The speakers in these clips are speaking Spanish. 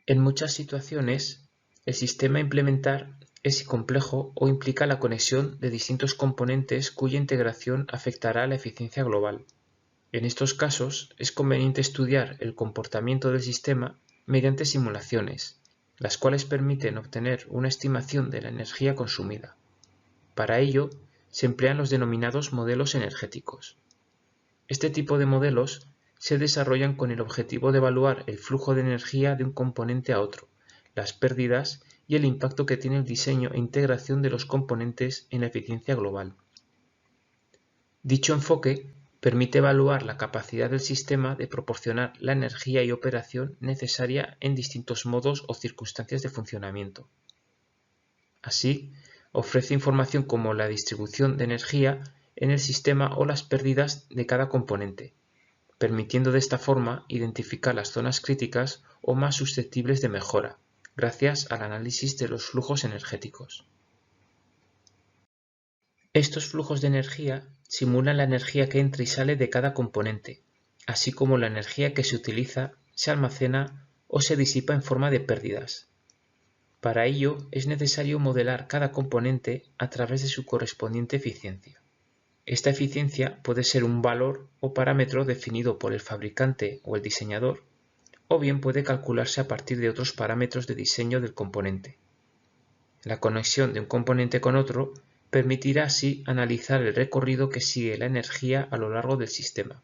En muchas situaciones, el sistema a implementar es complejo o implica la conexión de distintos componentes cuya integración afectará a la eficiencia global. En estos casos, es conveniente estudiar el comportamiento del sistema mediante simulaciones, las cuales permiten obtener una estimación de la energía consumida. Para ello, se emplean los denominados modelos energéticos. Este tipo de modelos se desarrollan con el objetivo de evaluar el flujo de energía de un componente a otro, las pérdidas y el impacto que tiene el diseño e integración de los componentes en la eficiencia global. Dicho enfoque permite evaluar la capacidad del sistema de proporcionar la energía y operación necesaria en distintos modos o circunstancias de funcionamiento. Así, ofrece información como la distribución de energía en el sistema o las pérdidas de cada componente, permitiendo de esta forma identificar las zonas críticas o más susceptibles de mejora, gracias al análisis de los flujos energéticos. Estos flujos de energía simulan la energía que entra y sale de cada componente, así como la energía que se utiliza, se almacena o se disipa en forma de pérdidas. Para ello es necesario modelar cada componente a través de su correspondiente eficiencia. Esta eficiencia puede ser un valor o parámetro definido por el fabricante o el diseñador, o bien puede calcularse a partir de otros parámetros de diseño del componente. La conexión de un componente con otro permitirá así analizar el recorrido que sigue la energía a lo largo del sistema.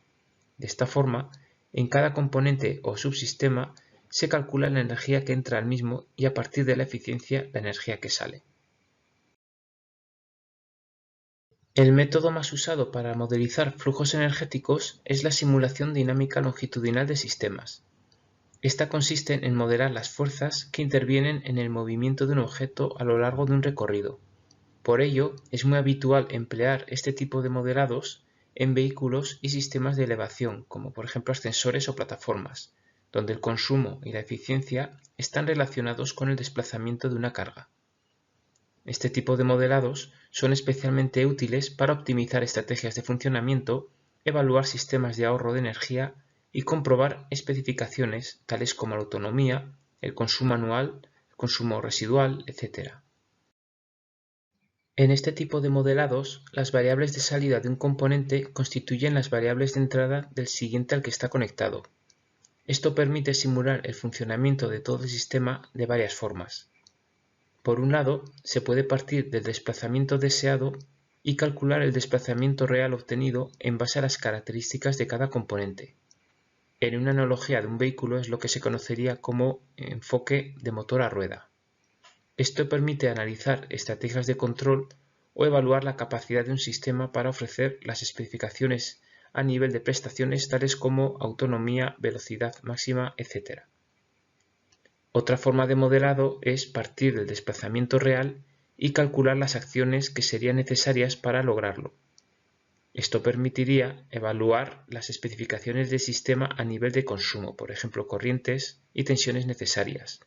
De esta forma, en cada componente o subsistema se calcula la energía que entra al mismo y a partir de la eficiencia la energía que sale. El método más usado para modelizar flujos energéticos es la simulación dinámica longitudinal de sistemas. Esta consiste en modelar las fuerzas que intervienen en el movimiento de un objeto a lo largo de un recorrido. Por ello, es muy habitual emplear este tipo de modelados en vehículos y sistemas de elevación, como por ejemplo ascensores o plataformas, donde el consumo y la eficiencia están relacionados con el desplazamiento de una carga. Este tipo de modelados son especialmente útiles para optimizar estrategias de funcionamiento, evaluar sistemas de ahorro de energía y comprobar especificaciones tales como la autonomía, el consumo anual, el consumo residual, etc. En este tipo de modelados, las variables de salida de un componente constituyen las variables de entrada del siguiente al que está conectado. Esto permite simular el funcionamiento de todo el sistema de varias formas. Por un lado, se puede partir del desplazamiento deseado y calcular el desplazamiento real obtenido en base a las características de cada componente. En una analogía de un vehículo es lo que se conocería como enfoque de motor a rueda. Esto permite analizar estrategias de control o evaluar la capacidad de un sistema para ofrecer las especificaciones a nivel de prestaciones tales como autonomía, velocidad máxima, etc. Otra forma de modelado es partir del desplazamiento real y calcular las acciones que serían necesarias para lograrlo. Esto permitiría evaluar las especificaciones del sistema a nivel de consumo, por ejemplo, corrientes y tensiones necesarias.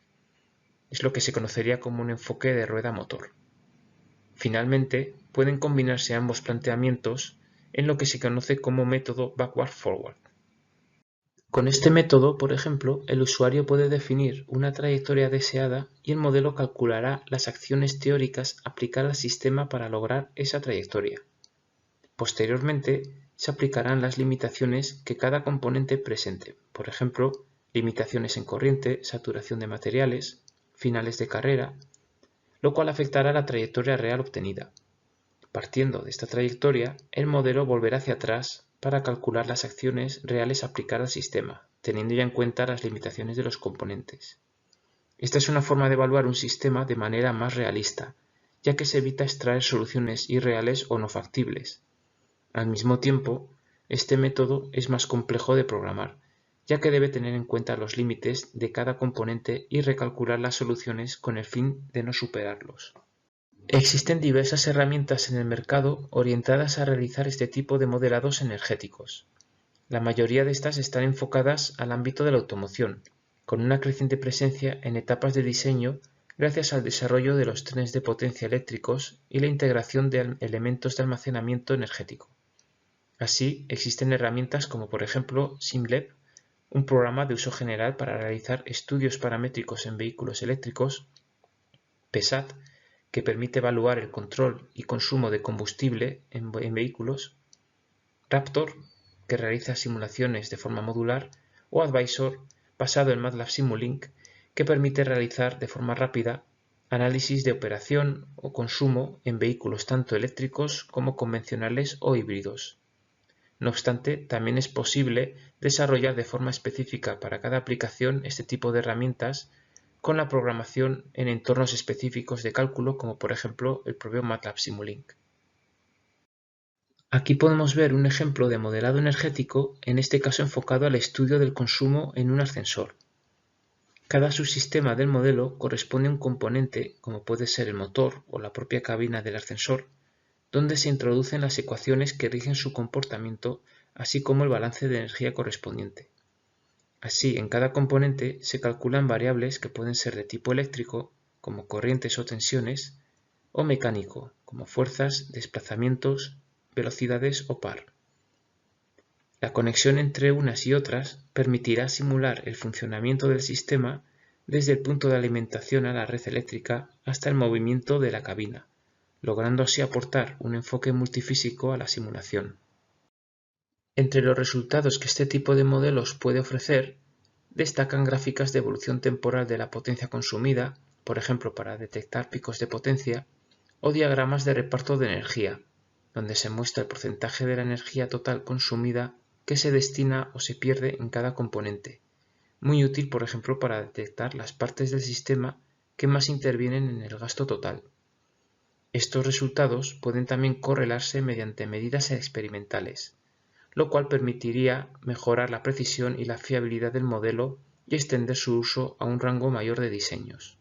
Es lo que se conocería como un enfoque de rueda-motor. Finalmente, pueden combinarse ambos planteamientos en lo que se conoce como método backward-forward. Con este método, por ejemplo, el usuario puede definir una trayectoria deseada y el modelo calculará las acciones teóricas aplicadas al sistema para lograr esa trayectoria. Posteriormente, se aplicarán las limitaciones que cada componente presente, por ejemplo, limitaciones en corriente, saturación de materiales, finales de carrera, lo cual afectará la trayectoria real obtenida. Partiendo de esta trayectoria, el modelo volverá hacia atrás para calcular las acciones reales a aplicar al sistema, teniendo ya en cuenta las limitaciones de los componentes. Esta es una forma de evaluar un sistema de manera más realista, ya que se evita extraer soluciones irreales o no factibles. Al mismo tiempo, este método es más complejo de programar, ya que debe tener en cuenta los límites de cada componente y recalcular las soluciones con el fin de no superarlos. Existen diversas herramientas en el mercado orientadas a realizar este tipo de modelados energéticos. La mayoría de estas están enfocadas al ámbito de la automoción, con una creciente presencia en etapas de diseño gracias al desarrollo de los trenes de potencia eléctricos y la integración de elementos de almacenamiento energético. Así, existen herramientas como por ejemplo SimLab, un programa de uso general para realizar estudios paramétricos en vehículos eléctricos, PESAT, que permite evaluar el control y consumo de combustible en vehículos, Raptor, que realiza simulaciones de forma modular, o Advisor, basado en MATLAB Simulink, que permite realizar de forma rápida análisis de operación o consumo en vehículos tanto eléctricos como convencionales o híbridos. No obstante, también es posible desarrollar de forma específica para cada aplicación este tipo de herramientas con la programación en entornos específicos de cálculo, como por ejemplo el propio MATLAB Simulink. Aquí podemos ver un ejemplo de modelado energético, en este caso enfocado al estudio del consumo en un ascensor. Cada subsistema del modelo corresponde a un componente, como puede ser el motor o la propia cabina del ascensor, donde se introducen las ecuaciones que rigen su comportamiento, así como el balance de energía correspondiente. Así, en cada componente se calculan variables que pueden ser de tipo eléctrico, como corrientes o tensiones, o mecánico, como fuerzas, desplazamientos, velocidades o par. La conexión entre unas y otras permitirá simular el funcionamiento del sistema desde el punto de alimentación a la red eléctrica hasta el movimiento de la cabina, logrando así aportar un enfoque multifísico a la simulación. Entre los resultados que este tipo de modelos puede ofrecer, destacan gráficas de evolución temporal de la potencia consumida, por ejemplo para detectar picos de potencia, o diagramas de reparto de energía, donde se muestra el porcentaje de la energía total consumida que se destina o se pierde en cada componente, muy útil por ejemplo para detectar las partes del sistema que más intervienen en el gasto total. Estos resultados pueden también correlarse mediante medidas experimentales, lo cual permitiría mejorar la precisión y la fiabilidad del modelo y extender su uso a un rango mayor de diseños.